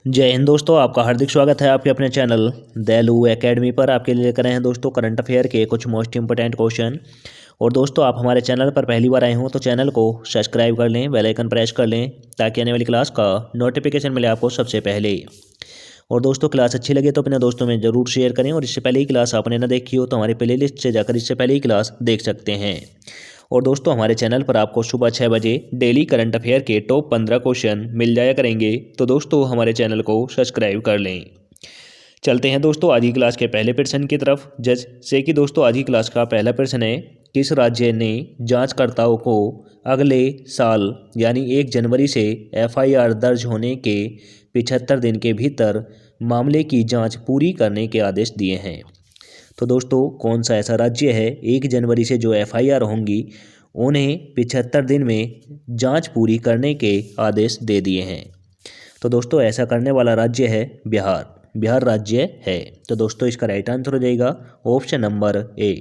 जय हिंद दोस्तों, आपका हार्दिक स्वागत है आपके अपने चैनल दैलू एकेडमी पर। आपके लिए लेकर आए हैं दोस्तों करंट अफेयर के कुछ मोस्ट इंपोर्टेंट क्वेश्चन। और दोस्तों, आप हमारे चैनल पर पहली बार आए हों तो चैनल को सब्सक्राइब कर लें, बेल आइकन प्रेस कर लें ताकि आने वाली क्लास का नोटिफिकेशन मिले आपको सबसे पहले। और दोस्तों, क्लास अच्छी लगे तो अपने दोस्तों में ज़रूर शेयर करें। और इससे पहले ही क्लास आपने ना देखी हो तो हमारे प्लेलिस्ट से जाकर इससे पहले ही क्लास देख सकते हैं। और दोस्तों, हमारे चैनल पर आपको सुबह 6 बजे डेली करंट अफेयर के टॉप 15 क्वेश्चन मिल जाया करेंगे। तो दोस्तों, हमारे चैनल को सब्सक्राइब कर लें। चलते हैं दोस्तों आज की क्लास के पहले प्रश्न की तरफ। जैसे कि दोस्तों, आज की क्लास का पहला प्रश्न है, किस राज्य ने जांचकर्ताओं को अगले साल यानी 1 जनवरी से एफआईआर दर्ज होने के 75 दिन के भीतर मामले की जांच पूरी करने के आदेश दिए हैं? तो दोस्तों, कौन सा ऐसा राज्य है 1 जनवरी से जो एफआईआर होंगी उन्हें 75 दिन में जांच पूरी करने के आदेश दे दिए हैं? तो दोस्तों, ऐसा करने वाला राज्य है बिहार। बिहार राज्य है। तो दोस्तों, इसका राइट आंसर हो जाएगा ऑप्शन नंबर ए।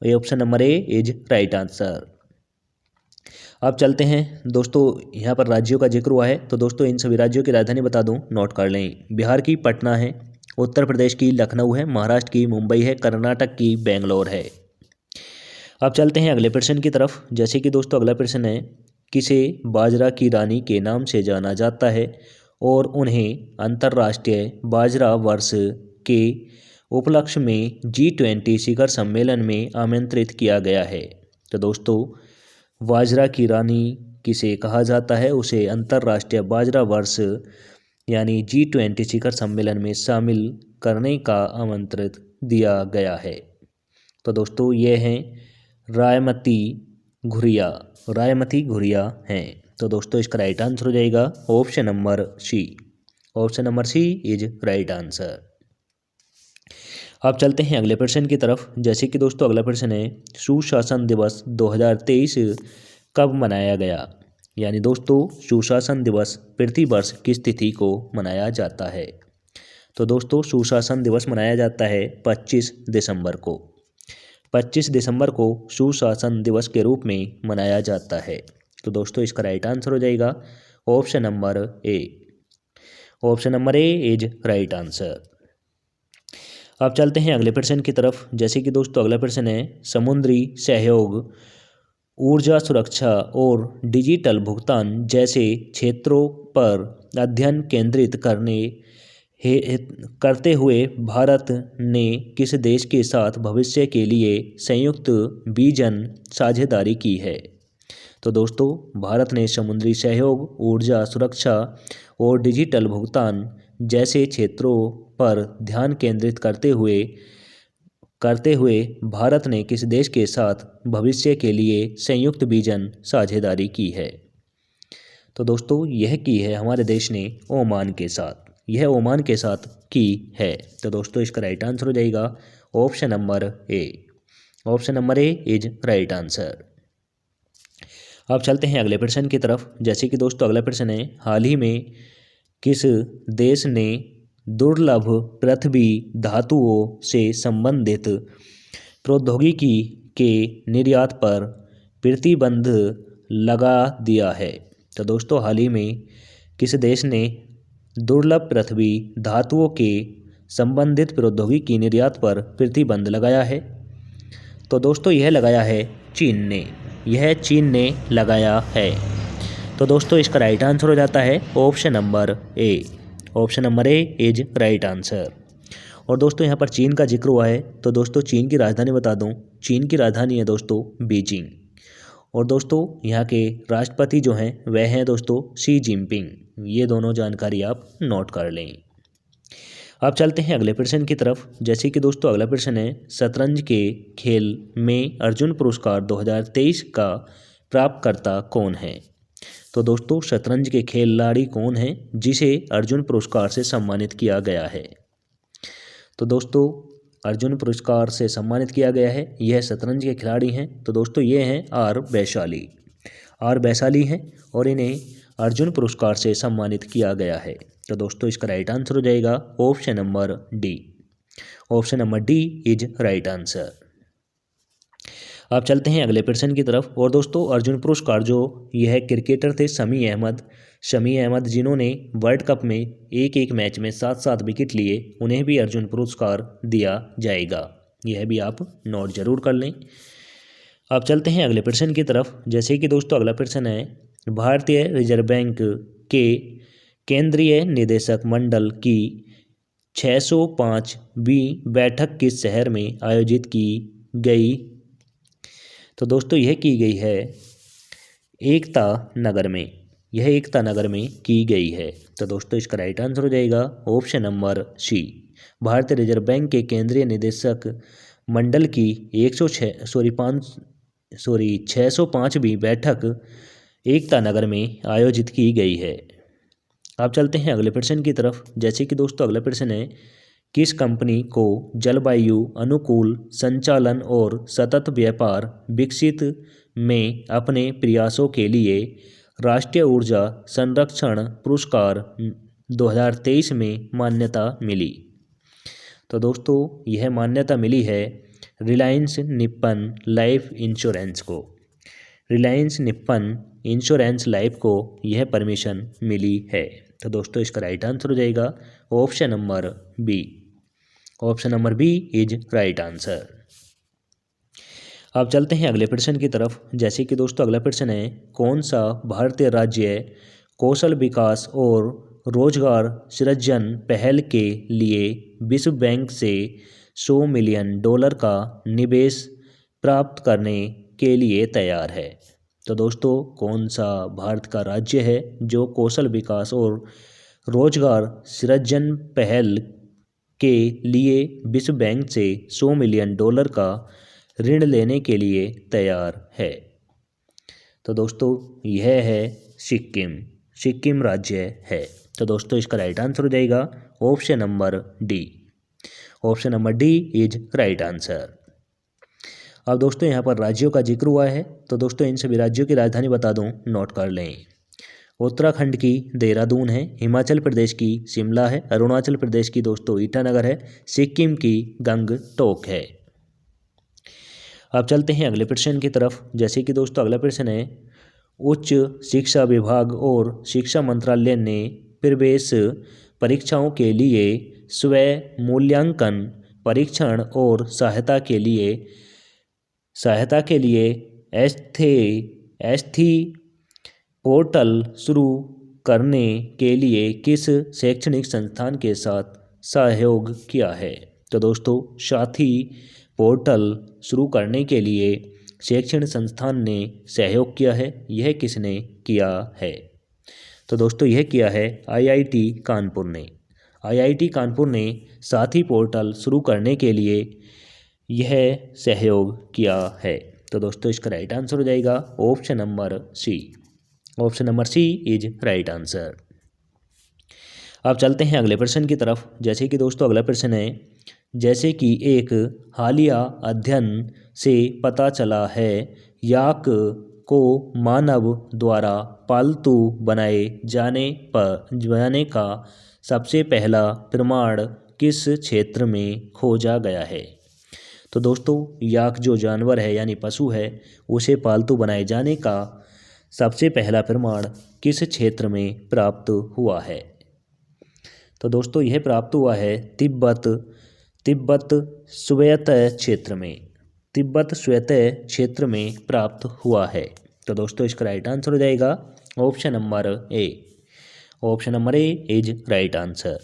ये option number A is right answer. अब चलते हैं दोस्तों, यहाँ पर राज्यों का जिक्र हुआ है तो दोस्तों इन सभी राज्यों की राजधानी बता दूं, नोट कर लें। बिहार की पटना है, उत्तर प्रदेश की लखनऊ है, महाराष्ट्र की मुंबई है, कर्नाटक की बेंगलोर है। अब चलते हैं अगले प्रश्न की तरफ। जैसे कि दोस्तों अगला प्रश्न है, किसे बाजरा की रानी के नाम से जाना जाता है और उन्हें अंतर्राष्ट्रीय बाजरा वर्ष के उपलक्ष्य में G20 शिखर सम्मेलन में आमंत्रित किया गया है? तो दोस्तों, बाजरा की रानी किसे कहा जाता है? उसे अंतर्राष्ट्रीय बाजरा वर्ष यानी G20 शिखर सम्मेलन में शामिल करने का आमंत्रित दिया गया है। तो दोस्तों, ये हैं रायमती घुरिया। रायमती घुरिया हैं। तो दोस्तों, इसका राइट आंसर हो जाएगा option number C. Option number C is right answer. अब चलते हैं अगले प्रश्न की तरफ। जैसे कि दोस्तों अगला प्रश्न है, सुशासन दिवस 2023 कब मनाया गया? यानी दोस्तों, सुशासन दिवस प्रतिवर्ष किस तिथि को मनाया जाता है? तो दोस्तों, सुशासन दिवस मनाया जाता है 25 दिसंबर को। 25 दिसंबर को सुशासन दिवस के रूप में मनाया जाता है। तो दोस्तों, इसका राइट आंसर हो जाएगा option number A. Option number A is right answer. अब चलते हैं अगले प्रश्न की तरफ। जैसे कि दोस्तों अगला प्रश्न है, समुद्री सहयोग, ऊर्जा सुरक्षा और डिजिटल भुगतान जैसे क्षेत्रों पर अध्ययन केंद्रित करते हुए भारत ने किस देश के साथ भविष्य के लिए संयुक्त विजन साझेदारी की है? तो दोस्तों, भारत ने समुद्री सहयोग, ऊर्जा सुरक्षा और डिजिटल भुगतान जैसे क्षेत्रों पर ध्यान केंद्रित करते हुए भारत ने किस देश के साथ भविष्य के लिए संयुक्त विजन साझेदारी की है? तो दोस्तों, यह की है हमारे देश ने ओमान के साथ। यह ओमान के साथ की है। तो दोस्तों, इसका राइट आंसर हो जाएगा option number A. Option number A is right answer. अब चलते हैं अगले प्रश्न की तरफ। जैसे कि दोस्तों अगला प्रश्न है, हाल ही में किस देश ने दुर्लभ पृथ्वी धातुओं से संबंधित प्रौद्योगिकी के निर्यात पर प्रतिबंध लगा दिया है? तो दोस्तों, हाल ही में किस देश ने दुर्लभ पृथ्वी धातुओं के संबंधित प्रौद्योगिकी निर्यात पर प्रतिबंध लगाया है? तो दोस्तों, यह लगाया है चीन ने। यह चीन ने लगाया है। तो दोस्तों, इसका राइट आंसर हो जाता है option number A. Option number A is right answer. और दोस्तों, यहाँ पर चीन का जिक्र हुआ है तो दोस्तों चीन की राजधानी बता दूं। चीन की राजधानी है दोस्तों बीजिंग। और दोस्तों, यहाँ के राष्ट्रपति जो हैं वह हैं दोस्तों शी जिनपिंग। ये दोनों जानकारी आप नोट कर लें। अब चलते हैं अगले प्रश्न की तरफ। जैसे कि दोस्तों अगला प्रश्न है, शतरंज के खेल में अर्जुन पुरस्कार 2023 का प्राप्तकर्ता कौन है? तो दोस्तों, शतरंज के खिलाड़ी कौन हैं जिसे अर्जुन पुरस्कार से सम्मानित किया गया है? तो दोस्तों, अर्जुन पुरस्कार से सम्मानित किया गया है, यह शतरंज के खिलाड़ी हैं। तो दोस्तों, ये हैं आर वैशाली। आर वैशाली हैं और इन्हें अर्जुन पुरस्कार से सम्मानित किया गया है। तो दोस्तों, इसका राइट आंसर हो जाएगा option number D. Option number D is right answer. आप चलते हैं अगले प्रश्न की तरफ। और दोस्तों अर्जुन पुरस्कार जो यह क्रिकेटर थे शमी अहमद जिन्होंने वर्ल्ड कप में एक मैच में 7 विकेट लिए, उन्हें भी अर्जुन पुरस्कार दिया जाएगा। यह भी आप नोट जरूर कर लें। आप चलते हैं अगले प्रश्न की तरफ। जैसे कि दोस्तों अगला प्रश्न है, भारतीय रिजर्व बैंक के केंद्रीय निदेशक मंडल की 605वीं बैठक किस शहर में आयोजित की गई? तो दोस्तों यह की गई है एकता नगर में। यह एकता नगर में की गई है। तो दोस्तों इसका राइट आंसर हो जाएगा ऑप्शन नंबर सी। भारतीय रिजर्व बैंक के केंद्रीय निदेशक मंडल की 605वीं बैठक एकता नगर में आयोजित की गई है। आप चलते हैं अगले प्रश्न की तरफ। जैसे कि दोस्तों अगला प्रश्न है, किस कंपनी को जलवायु अनुकूल संचालन और सतत व्यापार विकसित में अपने प्रयासों के लिए राष्ट्रीय ऊर्जा संरक्षण पुरस्कार 2023 में मान्यता मिली? तो दोस्तों यह मान्यता मिली है रिलायंस निप्पन लाइफ इंश्योरेंस को। रिलायंस निप्पन इंश्योरेंस लाइफ को यह परमिशन मिली है। तो दोस्तों इसका राइट आंसर हो जाएगा option number B. Option number B is right answer. अब चलते हैं अगले प्रश्न की तरफ। जैसे कि दोस्तों अगला प्रश्न है, कौन सा भारतीय राज्य कौशल विकास और रोजगार सृजन पहल के लिए विश्व बैंक से $100 मिलियन का निवेश प्राप्त करने के लिए तैयार है? तो दोस्तों कौन सा भारत का राज्य है जो कौशल विकास और रोजगार सृजन पहल के लिए विश्व बैंक से $100 मिलियन का ऋण लेने के लिए तैयार है? तो दोस्तों यह है सिक्किम राज्य है। तो दोस्तों इसका राइट आंसर हो जाएगा option number D. Option number D is right answer. अब दोस्तों यहाँ पर राज्यों का जिक्र हुआ है, तो दोस्तों इन सभी राज्यों की राजधानी बता दूं, नोट कर लें। उत्तराखंड की देहरादून है, हिमाचल प्रदेश की शिमला है, अरुणाचल प्रदेश की दोस्तों ईटानगर है, सिक्किम की गंगटोक है। अब चलते हैं अगले प्रश्न की तरफ। जैसे कि दोस्तों अगला प्रश्न है, उच्च शिक्षा विभाग और शिक्षा मंत्रालय ने प्रवेश परीक्षाओं के लिए स्व मूल्यांकन परीक्षण और सहायता के लिए एस्थी पोर्टल शुरू करने के लिए किस शैक्षणिक संस्थान के साथ सहयोग किया है? तो दोस्तों साथी पोर्टल शुरू करने के लिए शैक्षणिक संस्थान ने सहयोग किया है। यह किसने किया है? तो दोस्तों यह किया है आईआईटी कानपुर ने। आईआईटी कानपुर ने साथी पोर्टल शुरू करने के लिए यह सहयोग किया है। तो दोस्तों इसका राइट आंसर हो जाएगा option number C. Option number C is right answer. अब चलते हैं अगले प्रश्न की तरफ। जैसे कि दोस्तों अगला प्रश्न है, जैसे कि एक हालिया अध्ययन से पता चला है याक को मानव द्वारा पालतू बनाए जाने का सबसे पहला प्रमाण किस क्षेत्र में खोजा गया है? तो दोस्तों याक जो जानवर है यानी पशु है, उसे पालतू बनाए जाने का सबसे पहला प्रमाण किस क्षेत्र में प्राप्त हुआ है? तो दोस्तों यह प्राप्त हुआ है तिब्बत स्वायत्त क्षेत्र में। तिब्बत स्वायत्त क्षेत्र में प्राप्त हुआ है। तो दोस्तों इसका राइट आंसर हो जाएगा option number A. Option number A is right answer.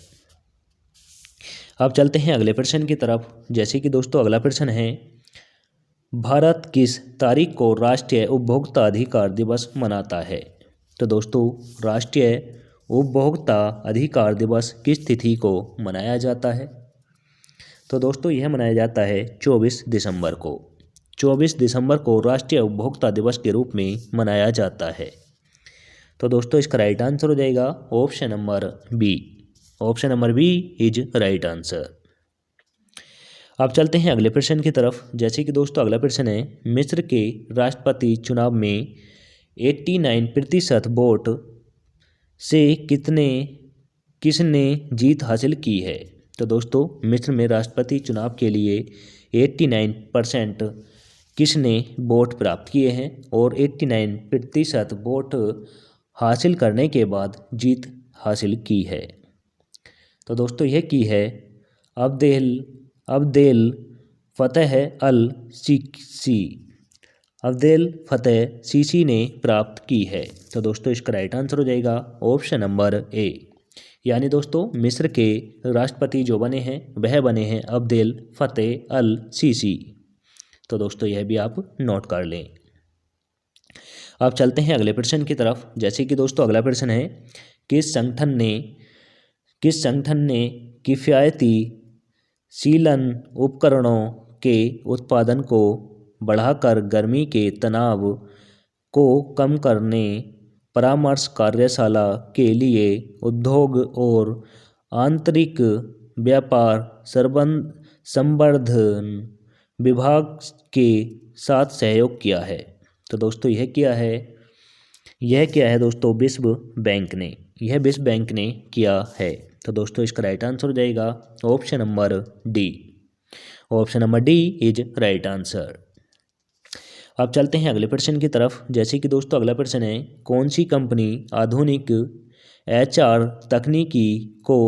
अब चलते हैं अगले प्रश्न की तरफ। जैसे कि दोस्तों अगला प्रश्न है, भारत किस तारीख को राष्ट्रीय उपभोक्ता अधिकार दिवस मनाता है? तो दोस्तों राष्ट्रीय उपभोक्ता अधिकार दिवस किस तिथि को मनाया जाता है? तो दोस्तों यह मनाया जाता है 24 दिसंबर को। 24 दिसंबर को राष्ट्रीय उपभोक्ता दिवस के रूप में मनाया जाता है। तो दोस्तों इसका राइट आंसर हो जाएगा option number B. Option number B is right answer. अब चलते हैं अगले प्रश्न की तरफ। जैसे कि दोस्तों अगला प्रश्न है, मिस्र के राष्ट्रपति चुनाव में 89% वोट से किसने जीत हासिल की है? तो दोस्तों मिस्र में राष्ट्रपति चुनाव के लिए 89% किसने वोट प्राप्त किए हैं और 89% वोट हासिल करने के बाद जीत हासिल की है। तो दोस्तों यह की है अब्देल फतेह अल सीसी। अब्देल फतेह सीसी ने प्राप्त की है। तो दोस्तों इसका राइट आंसर हो जाएगा ऑप्शन नंबर ए, यानी दोस्तों मिस्र के राष्ट्रपति जो बने हैं वह बने हैं अब्देल फतेह अल सीसी। तो दोस्तों यह भी आप नोट कर लें। अब चलते हैं अगले प्रश्न की तरफ। जैसे कि दोस्तों अगला प्रश्न है, किस संगठन ने किफ़ायती सीलन उपकरणों के उत्पादन को बढ़ाकर गर्मी के तनाव को कम करने परामर्श कार्यशाला के लिए उद्योग और आंतरिक व्यापार संवर्धन विभाग के साथ सहयोग किया है। तो दोस्तों यह क्या है दोस्तों विश्व बैंक ने किया है। तो दोस्तों इसका राइट आंसर हो जाएगा option number D. Option number D is right answer. अब चलते हैं अगले प्रश्न की तरफ। जैसे कि दोस्तों अगला प्रश्न है, कौन सी कंपनी आधुनिक HR तकनीकी को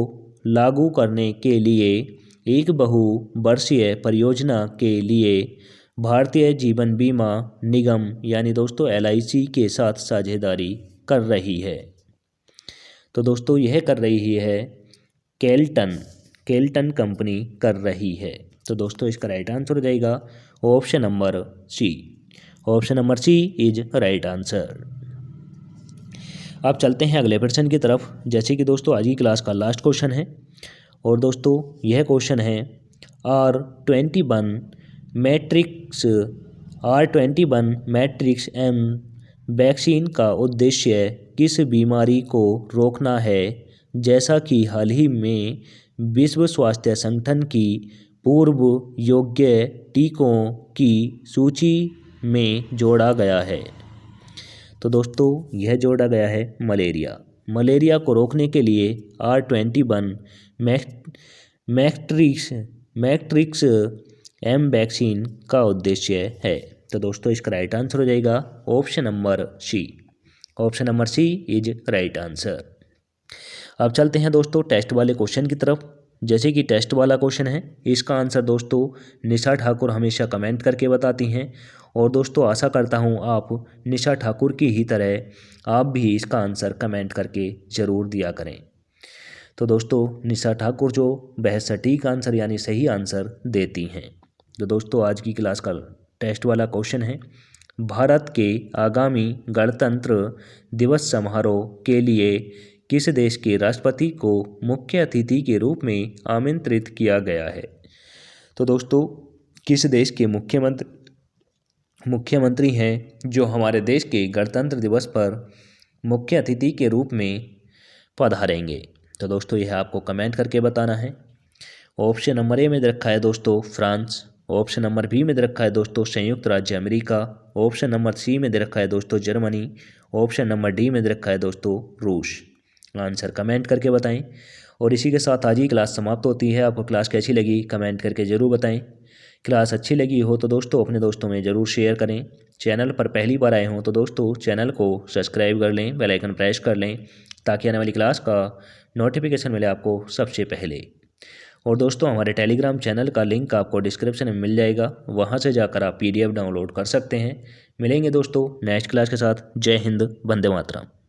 लागू करने के लिए एक बहुवर्षीय परियोजना के लिए भारतीय जीवन बीमा निगम यानी दोस्तों LIC के साथ साझेदारी कर रही है। तो दोस्तों यह कर रही है केल्टन कंपनी कर रही है। तो दोस्तों इसका राइट आंसर हो जाएगा option number C. Option number C is right answer. अब चलते हैं अगले प्रश्न की तरफ। जैसे कि दोस्तों आज की क्लास का लास्ट क्वेश्चन है और दोस्तों यह क्वेश्चन है R21 मैट्रिक्स एम वैक्सीन का उद्देश्य किस बीमारी को रोकना है, जैसा कि हाल ही में विश्व स्वास्थ्य संगठन की पूर्व योग्य टीकों की सूची में जोड़ा गया है। तो दोस्तों यह जोड़ा गया है मलेरिया को रोकने के लिए R21 मैट्रिक्स एम वैक्सीन का उद्देश्य है। तो दोस्तों इसका राइट आंसर हो जाएगा option number C. Option number C is right answer. अब चलते हैं दोस्तों टेस्ट वाले क्वेश्चन की तरफ। जैसे कि टेस्ट वाला क्वेश्चन है, इसका आंसर दोस्तों निशा ठाकुर हमेशा कमेंट करके बताती हैं और दोस्तों आशा करता हूं आप निशा ठाकुर की ही तरह आप भी इसका आंसर कमेंट करके ज़रूर दिया करें। तो दोस्तों निशा ठाकुर जो वह सटीक आंसर यानी सही आंसर देती हैं। तो दोस्तों आज की क्लास का टेस्ट वाला क्वेश्चन है, भारत के आगामी गणतंत्र दिवस समारोह के लिए किस देश के राष्ट्रपति को मुख्य अतिथि के रूप में आमंत्रित किया गया है। तो दोस्तों किस देश के मुख्यमंत्री हैं जो हमारे देश के गणतंत्र दिवस पर मुख्य अतिथि के रूप में पधारेंगे। तो दोस्तों यह आपको कमेंट करके बताना है। ऑप्शन नंबर ए में रखा है दोस्तों फ्रांस। ऑप्शन नंबर बी में रखा है दोस्तों संयुक्त राज्य अमेरिका। ऑप्शन नंबर सी में रखा है दोस्तों जर्मनी। ऑप्शन नंबर डी में रखा है दोस्तों रूस। आंसर कमेंट करके बताएं। और इसी के साथ आज ही क्लास समाप्त होती है। आपको क्लास कैसी लगी कमेंट करके ज़रूर बताएं। क्लास अच्छी लगी हो तो दोस्तों अपने दोस्तों में ज़रूर शेयर करें। चैनल पर पहली बार आए हों तो दोस्तों चैनल को सब्सक्राइब कर लें, बेल आइकन प्रेस कर लें ताकि आने वाली क्लास का नोटिफिकेशन मिले आपको सबसे पहले। और दोस्तों हमारे टेलीग्राम चैनल का लिंक आपको डिस्क्रिप्शन में मिल जाएगा, वहां से जाकर आप PDF डाउनलोड कर सकते हैं। मिलेंगे दोस्तों नेक्स्ट क्लास के साथ। जय हिंद, वंदे मातरम।